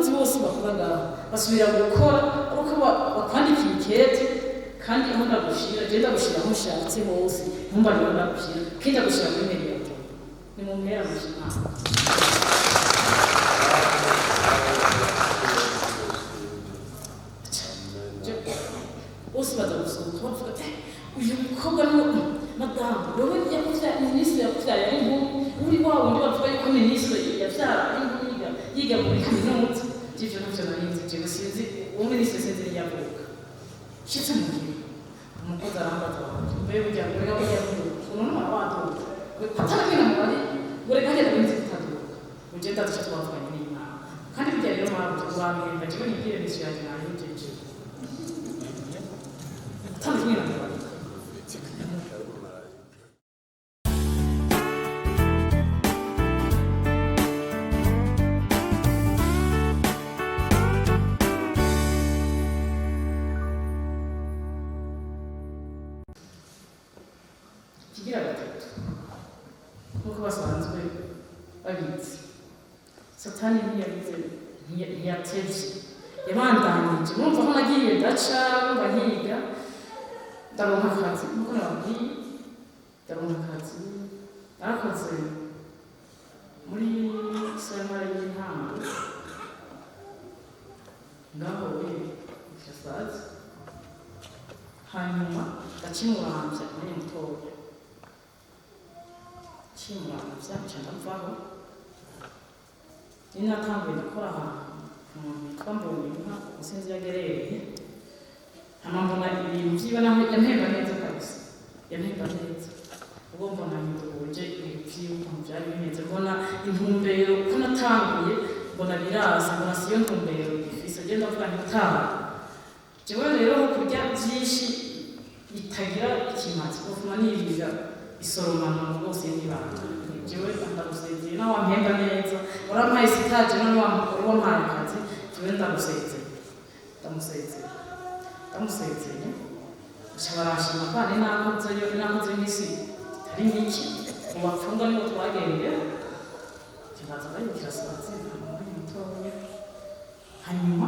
abakozi bose bakoraga basubira gukora ariko bakwandikiye ikete kandi aho ndagushira je ndagushira aho ushatse hose ntumba niho ndagushira kinda gushira muri mail yawe ni mu mpera mushima bose badagusohoka bavuga uyu mukobwa no madamu wowe yakuza minisitiri yakuza yari uri wawe ndi bavuga yuko minisitiri yavyara yiga muri kaminuza j'ivyo navyo narinzi je gusinzi uwo minisitiri sinzi yavuga shitse mugihe umukozi arambaza mbe burya burega burya umuntu arawaduka atakina mubari burega njye ndarinzi kutaduka uje ndaduca twavuganye n'Imana kandi burya rero mpamvu tubamwemba jewe nigire misi yanjye narinjeje tanzania na mubari kigira gatatu nkuko basanzwe babizi satani ntiyatevye yabandanije murumva ko nagiye ndaca mba nkiga ndaronka akazi nkuko nababwiye ndaronka akazi narakoze muri sentare y'intango ngaho kirasaza hanyuma ndakimuramvya muri mutoya kimuramvya nca ndavaho ninatanguye ndakora ahantu yitwa Mbonyinka umusinzi yagereye hama mbona ibintu vyiwe naho yampemba neza kabisa yampemba neza ubwo mbona nduje ibintu vyiwe vyari bimeze mbona intumbero ko natanguye mbona birasa mbona siyo ntumbero ifise je ndavuga ntitaha jewe rero kurya vyinshi bitagira ikimazi kuvuma n'ibiga isoromana rwose n'ibanga jewe ndagusezeye naho wampemba neza urampaye sitaje none wampaye akazi jewe ndagusezeye ndamusezeye shabarashima kandi nakoze n'isi ari nyinshi mu bapfunga niho twagendeye kibaza bari kirasaze muri mutoya hanyuma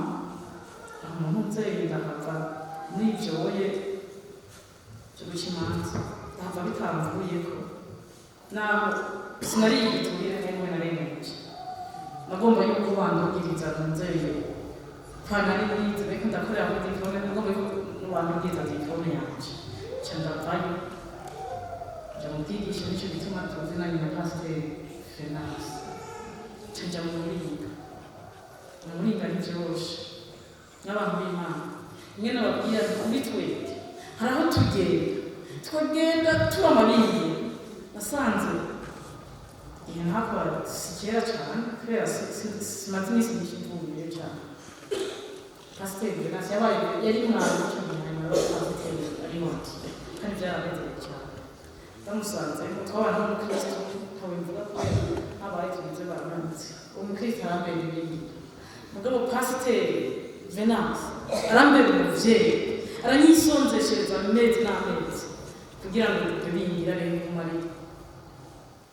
umuntu nzeye ndahava n'ivyoye cyo gukimanza ndahava bitamvuyeko naho sinari igiturire nemwe narengeje nagomba yuko bandugiriza nzeye panari nize beko ndakorera muri diplome nagomba yuko bandugiriza diplome yanje cyo ndavayo nja mubyigisha nicyo gituma tuzinanye na Pasiteri Venance cyo nja mu muringa ntivyoroshe n'abantu b'Imana ingene babwira kuri twebwe hari aho twagenda tuba amabingi nasanze iyo ntakora si kera cyane kubera simaze iminsi myinshi mvuye cyane Pasiteri Venance yabaye yari umwana w'icyo gihe hanyuma Pasiteri ari wati kandi byarabezeye cyane ndamusanze twabana n'umukristo nkabivuga kubera habaye tubize barananitse umukristo arambera ibindi mugabo Pasiteri Venance arambera umuvyeyi aranyisonzeshereza amezi n'amezi kugira ngo ibingira rero kumari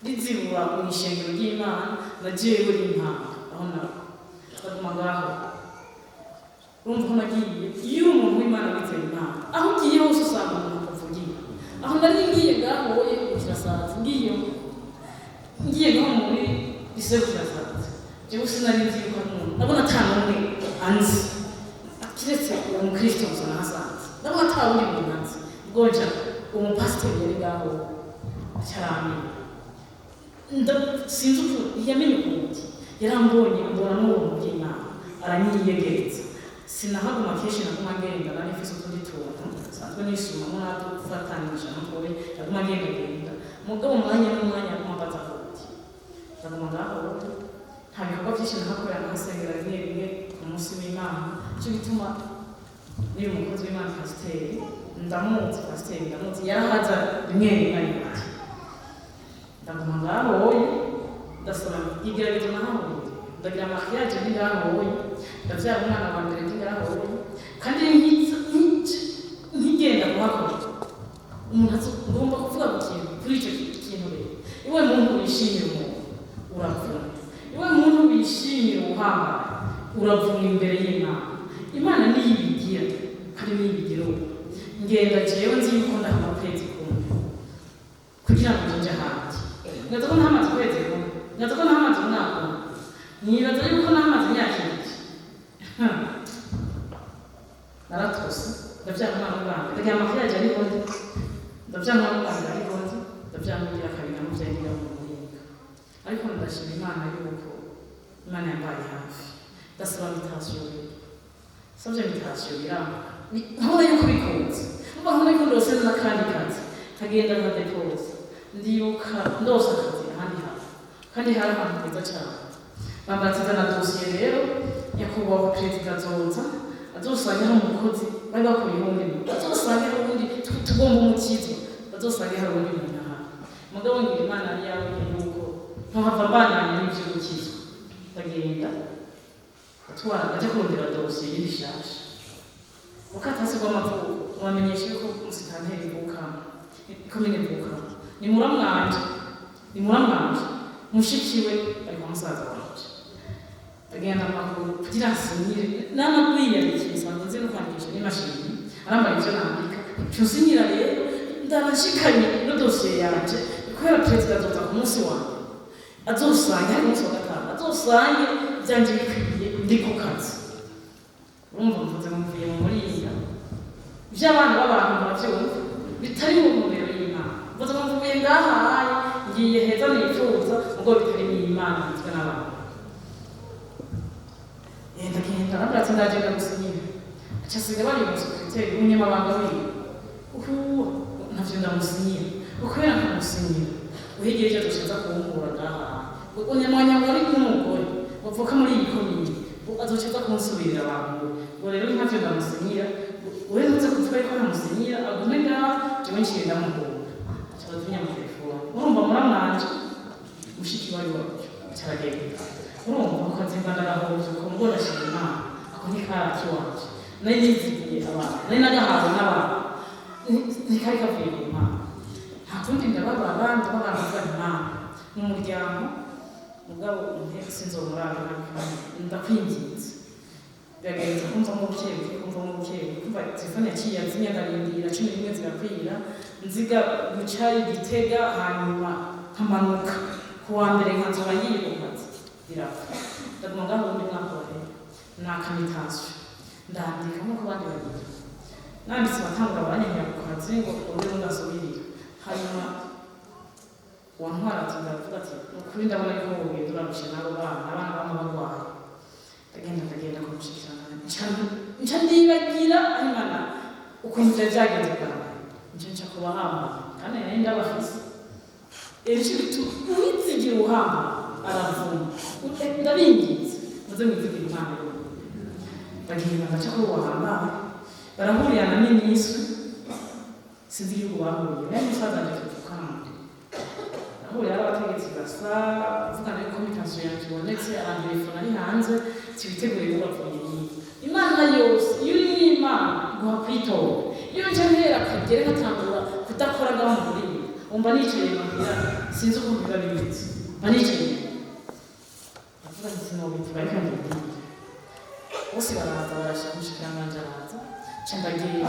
rizibura mu ishengero ry'Imana na jewe n'impanga aho ndaguma ngaho urumva ko nagiye iyo umuntu w'Imana wizeye Imana aho ugiye hose usanga umuntu akuvugira aho nari ngiye ngahoye kirasaza ngiye ngaho muri lycée kirasaza jewe sinari nzi yuko umuntu ndabona atanumwe anzi kiretse uwo mukristo gusa nahasanze ndabona atawundi muntu anzi ubwoja umupasiteri yari ngaho cyane sinzi ukuntu yamenye ukuntu yarambonye mbona n'uwo mubw'Imana aranyiyegereza sinahaguma kenshi naguma ngenda nari mfise utundi tuntu sanzwe nisumamo natwo gufatanije n'umugore naguma ngenda mugabo umwanya n'umwanya aguma mbaza kuti ndaguma ngaho nta bikorwa byinshi nahakorera nkasengera rimwe rimwe ku munsi w'Imana cyo bituma niyo umukozi w'Imana Pasiteri ndamuzi Pasiteri ndamuzi yarahaza rimwe rimwe ariko ndaguma ngaho ndasoma igerageza naho ndagira mariage ndi ngaho ndavyara umwana wa mbere ndi ngaho kandi nkigenda kuhakora umuntu ngomba kuvuga kuri icyo kintu rero iwe muntu wishimira umuntu urakura iwe muntu wishimira uhambaye uravuma imbere y'Imana. Imana niyibigira kandi niyibigira ubu ngenda jewe nzi yuko ndahama kwezi kumwe kugira ngo nje hanze ngaza ko ntamaze kwezi kumwe ngaza ko ntamaze umwaka nibaza yuko ntamaze imyaka ibiri naratose ndavyanga umwana w'Imana ndagira amafaranga ari hondi ndavyanga umwana ari hondi ndavyanga ngira kabiri namuvyengira mu muhinga ariko ndashima Imana yuko Imana yambaye hafi ndasaba invitation savye invitation iramba nkabona yuko bikunze nkabona yuko ndose n'akandi kazi kagenda nka depose ndibuka ndose akazi ahandi hafi kandi hari ahantu heza cyane bambatiza na dosiye rero nyakubahwa perezida azosanga hari umukozi bari bakora ihundi azosanga hari ubundi tugomba umukizwa azosanga hari ubundi muntu aha mugabo ngira Imana ari yawe yuko ntohava mbananye n'ivyo gukizwa ndagenda atwara aja kurondera dosiye y'ibishasha ukatasi kw'amavuko wamenyesha yuko musitanteri mvukamo ikomine mvukamo ni muramwanje mushikiwe ariko musaza wanje agenda amakuru kugira asinyire nanabwiyandikira isanzwe nzi no kwandikisha n'imashini arambaye ivyo nandika cyusinyira rero ndabashikanye no dosiye yanje kubera perezida azoza ku munsi wanjye azosange hari umunsi wa gatanu azosange vyanje bikwiye ndi ku kazi urumva mvuze mvuye mu muriya ivy'abana b'abantu bavyumva bitari mu mubero y'Imana mvuze mvuye ngahaye ngiye heza nifuza ubwo bitari mu Imana bitwe n'abantu ndagenda nabratse ndagenda gusinyira acasiga bari mu sekreteri umunyamabanga wiwe ntavyo ndamusinyira ukubera nkamusinyira uhegereje dushaza kuwungura ngaha unyamwanya wari n'umugore bavuka muri iyi komine azocheza kunsubirira abantu ngo rero ntavyo ndamusinyira urenze kuvuga ko namusinyira agume ngaha jewe nciye ndamuhura cyabatunya mu telefone urumva muramwanje mushiki wari wacu cyaragenda urumva ukazimbana aho ko mbona shima ako ni karaki wacu nari nizigiye abantu nari nagahawe n'abantu nikari kavuye ku Imana nta kundi ndababa abandi b'Imana mu muryango mugabo unteko sinzomurara ndakwinginze byagenze kumva mu bukeye kumva telefone yaciye yazimya ndarindira 11 zirakwira nziga gucayi Gitega hanyuma nkamanuka kuwa mbere nkazoba ngiye ku kazi birapfa ndaguma ngaho undi mwaka wa rero nakamitasyo ndandika nk'uko abandi bagira nanditse batangura baranyemera ku kazi ngo undi ngasubirira hanyuma wantwara ati ndavuga ati ukuri ndabona yuko wowe turabishe n'abo abana b'abarwayi ndagenda kumushikirana nca ndibagira Imana ukuntu vyagenze bwawe nca kubahamba kandi nari ndabafise ejo wizigira uhamba aravuma ndabingize muze mwizigira Imana bagenda baca ko wahamba barahurira na minisitiri sinzi yuko bahuriye nari musaza ndakukanda ahurira abategetsi basa uvugana yuko imitanso yanjye ibonetse abantu bifuna ari hanze tibiteguye bavuye Imana yose iyo uri n'Imana guha kwitora iyo nje ntera kagere ngatangura kudakora ngaho muri umva nicaye mugira sinzi uko biba bimeze banicaye avuga ati sinobitse bariko ndende bose baraza barashaka araza cyandagiye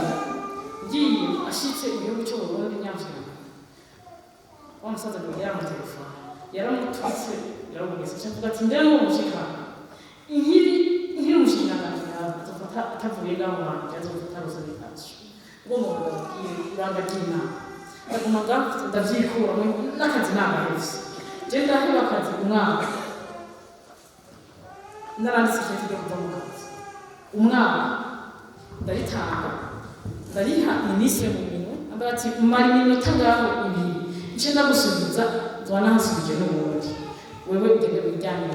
ngiye ashitse mu gihugu cyo Burundi nyamvira wa musaza kugira mu telefone yaramututse yaramugeze cyangwa ati ndera no mushika inkiri mushika atafata atavuye ngaho abantu yazofata rusabitacho ngo mu iranga ry'Imana ndagumaga ndavyikura n'akazi n'abahisi je ndahiba akazi umwaka naranditse ikintu cyo kuva mu kazi umwaka ndaritanga ndariha minisitiri mu bintu ambara ati mari minota ngaho ibiri nce ndagusubiza nzwanahasubije n'ubundi wewe ugende bijyanye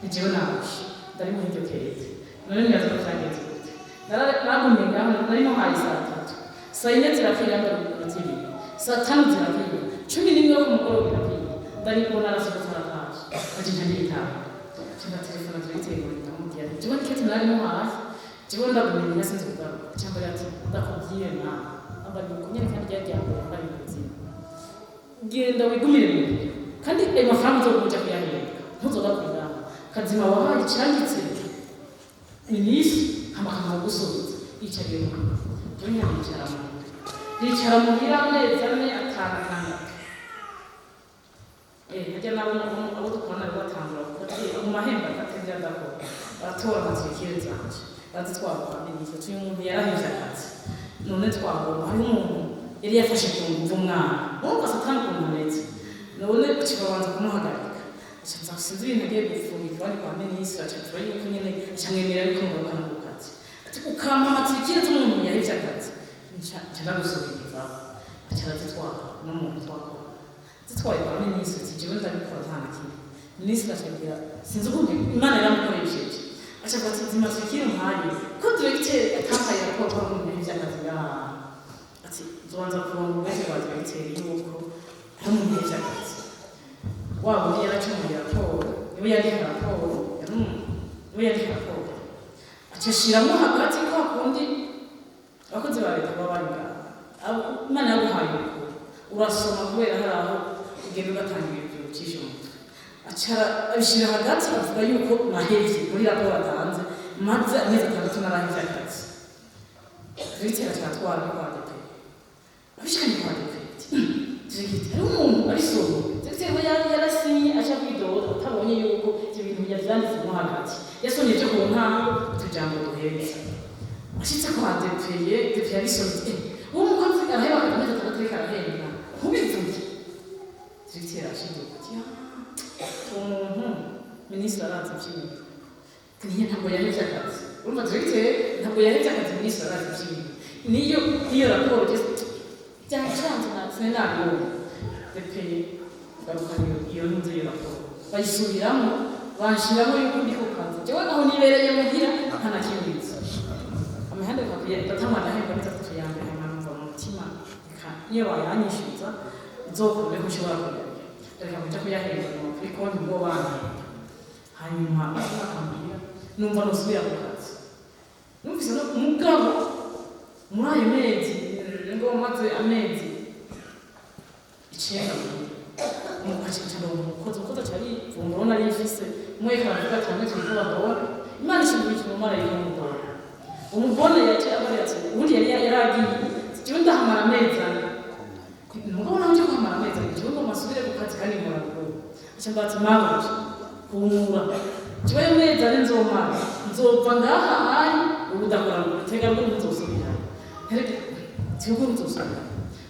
nijewe naje ndari mu hiryo kete none nyaza cyagenze gute naragumye ngaho nari no hayi saa 4 zirakwira ndabiri saa 5 zirakwira 11 ku mugoroba irakwira ndari kubona arasohoka arataje agenda nditaha cyangwa telefone tuyitego ndamubwira jewe kete nari no hayi jewe ndagumye yasinze kugaruka cyangwa yati ndakubwiye na abari kunyere kandi ryajyambere bari muzima genda wigumire kandi ayo mafaranga uzokuja kuyahembwa ntuzogakwira kazima wahaye cyanditse minisitiri amakanga gusubiza yicaye mu byo yicara mu amezi ane atanu hajya abo dukorana batangura mu mahembe atatendera adakora baratora amatirikire zanje bazitwara kwa minisitiri tuyu umuntu yarahije akazi none twabona hari umuntu yari yafashe ku nguvu umwana urumva satani ukuntu ameze none kibabanza kumuhagarika sinzi ibintu agiye gufungirwa bari kwa minisitiri acatura yuko nyine acamwemera ariko ngaruka mu kazi ati ukampa amatirikire z'umuntu yahije akazi ndagusubiriza acarazitwara n'umuntu twakora zitwaye kwa minisitiri jewe ndabikora nta na kimwe minisitiri acabwira sinzi ukuntu imana yaramukoresheje acavuga ati zimaze ikintu nkaye ko diregiteri atampaye raporo ko umuntu yahije akazi ngaha ati nzobanza kuronga ubwenge bwa diregiteri yuko ari umuntu yahije akazi waba undi yaracumuye raporo niwe yandika raporo acashiramo hagati kwa kundi abakozi ba leta baba bari ngaha imana yaguhaye ukuri urasoma kubera hari aho ugenda ugatangira ibintu ukishe umutwe acara abishyira hagati avuga yuko nahevye muri raporo atanze maze amezi 6 narahevye akazi diregiteri aratwara kwa DP abishikanye kwa DP diregiteri ari umuntu ari solo diregiteri we yarasinye aca kwidoda utabonye yuko ibyo bintu yavyanditsemo hagati yasomye byo ku ntango utujambo duheza ashitse kwa DP yabisomye uwo mukozi araheba akameze akagateka arahembwa nkubivuge diregiteri ashingiye kuti umuntu minisitiri arazi iby'ibintu niyo ntabwo yahebye akazi urumva diregiteri ntabwo yahebye akazi minisitiri arazi iby'ibintu niyo raporo byacanze natwe nabibonye DP garukana iyo nzu iyo raporo bayisubiramo banshiramo yuko ndi ku kazi jewe aho nibereye muhira nta na kimwe nzi amahande kakwiye batamwana ahembwa bitatu yambere nkamva mu mutima niyo bayanyishyuza nzokore ko ushobora kuyarya reka kujya kuyahembwa kuri konti ubwo bantahembwa hanyuma bakambwira numva nusubira ku kazi numvise no umugabo muri ayo mezi ngo maze amezi 9 umukacicaro umukozi cyari vumbura nari mfise mwe karavuga cyane cyane abagore imana ishimira mu mara y'umugore umugore yaje abari ati ubundi yaragiye cyo ndahamara amezi umugabo nawe cyo kwamara amezi cyo ngo masubire ku kazi kandi nkora ko cyambatse mawe kumura cyo amezi ari nzomara nzova ngaha ari ubudakora gutega ngo nzosubira cyo ngo nzosubira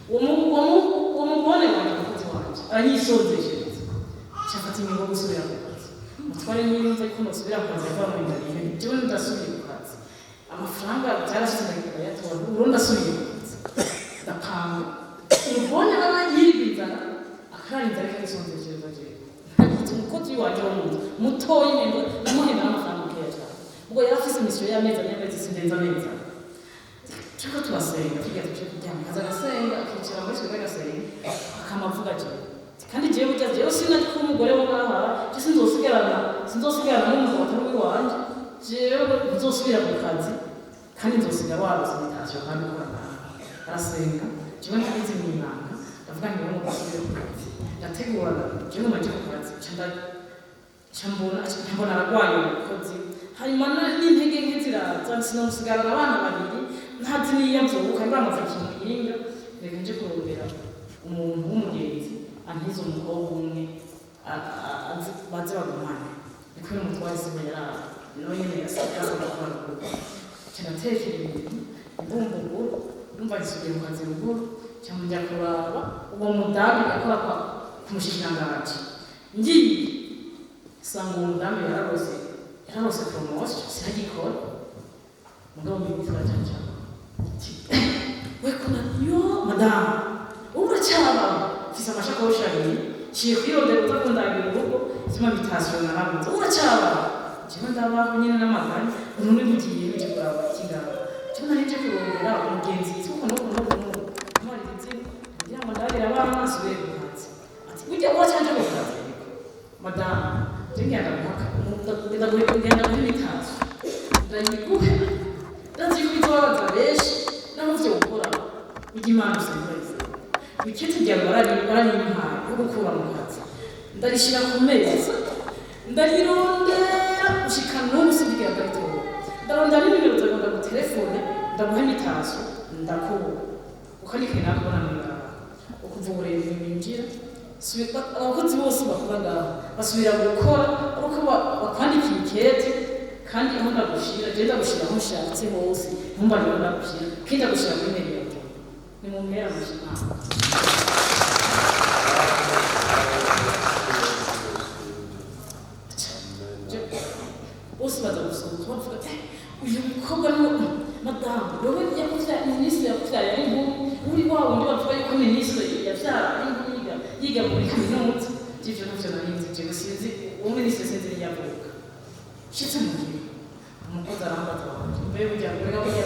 uwo mugore wanjye aranyisonzeshereza cyafata ingingo gusubira ku kazi mutware n'imve ko nosubira ku kazi ava mu ndariye cyo ndasubiye ku kazi amafaranga byarashyize yatora urundi asubiye ku kazi ndapanga ubone baba yiribizana akarinda ariko isonzeshereza je ntabwo umukozi wanjye wo mutoyi ngo namuhenda amafaranga ukeya cyane ubwo yarafise imisoro y'amezi n'amezi sindenza amezi cyako tubasenga tugiye kuryama kaza gasenga akicara muri twe gasenga akamavuga cyane kandi jewe byaje sinari ko umugore wo ngaha sinzosigarana n'umugabo atari wanje jewe nzosubira ku kazi kandi nzosiga waruze imitashyo kandi ukora arasenga jewe ntabizi n'imana ndavuga ngo ngo basubire ku kazi ndategura jewe maje ku kazi cyambona aragwaye umukozi hanyuma n'intege nke ziraza sinomusigarana abana babiri ntazi niyamvuka ndamaze ikintu iringa reka nje kurondera umuntu w'umugenzi antiza umukobwa umwe baze bagumane niko n'umutware sibo yaraza nawe nyine yasakaza gukora ruguru canatekera ibintu imbumbuguru numva gisubiye mu kazi ruguru cyangwa njya kuraba uwo mudamu yakora ku mushikiranganji ngiye sanga uwo mudamu yararose promotion sinagikora mugabo mbibwira cyane we kuna yo madamu uracyaba fisa amashakoshi abiri kiye kwirondera utakundagira urugo zima bitasiyo narabuze uracyaba jewe ndabaho nyine n'amagani umuntu mugiye bije kuraba kingana cyo narije kurondera umugenzi tuko no muri ndetse ngira ngo ndabira abana asubire ku kazi ati burya wacyanje ku kazi madamu ngenda guhaka ndagenda muri bitasiyo ndayiguhe ndazikwizobaza benshi n'amuvyo gukora igimana sembeze ikiti rya barani intara yo gukura mu kazi ndarishira ku meza ndarirondera gushika n'ubu sindigira gato telefone ndaguha imitazo ndakubura ukanike nakubona mwibara ukuvura ibintu binjira abakozi bose bakora ngaho basubira gukora uko bakwandikiye ikete kandi aho ndagushira je ndagushira aho nshatse hose ntumba niho ndagushira kandi ndagushira muri mail yawe ni mu mpera mushima bose badagusoma bavuga uyu mukobwa no madamu wowe yakuvyara minisitiri yakuvyara ari uri wawe ndi bavuga yuko minisitiri yavyara ari yiga muri kaminuza j'ivyo navyo narinzi je sinzi uwo minisitiri sinzi yavuga shitse mu gihe umukozi arambata mbere burya burega burya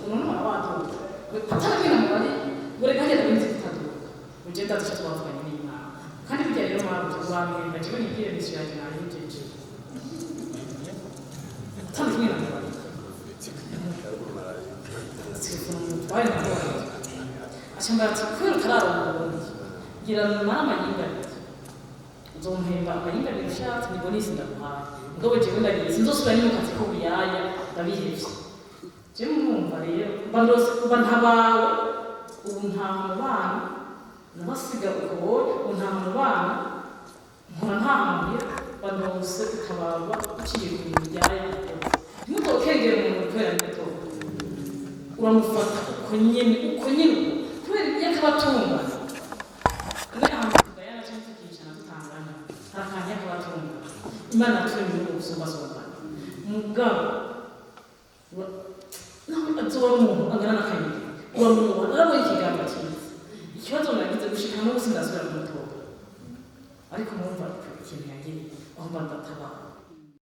umuntu arabaduka ataramira mu bari burega hagenda binzi kutaduka uje ndadusha twavuganye n'Imana kandi burya rero mpamvu wamwenda jewe nibwire misi yaje nayijeje atandukanye na bari twari na bari ashamba ati kwera utararongoye gira mama yingana uzompemba amayinga birushatse nibona isi ndaguhaye ngobe jewe ndagiye sinzosubira n'imukatsi ko buyaya ndabihevye je mwumva rero bandose kuba ntabawe ubu ntaha mu bana nabasiga ukoboye ubu ntaha mu bana nkora ntahamubira bandose ukabarwa uciye ku bijyaya ntimutokengera umuntu kubera mito uramufata uko nyene kubera yakabatunga Imana turi mu gusoma mugabo naho azora umuntu angana n'akanyoni uramubona arabona ikiganza cyiza ikibazo nagize gushika no gusindasubira ku mutoba ariko mwumva ikintu yagiye aho mbandataba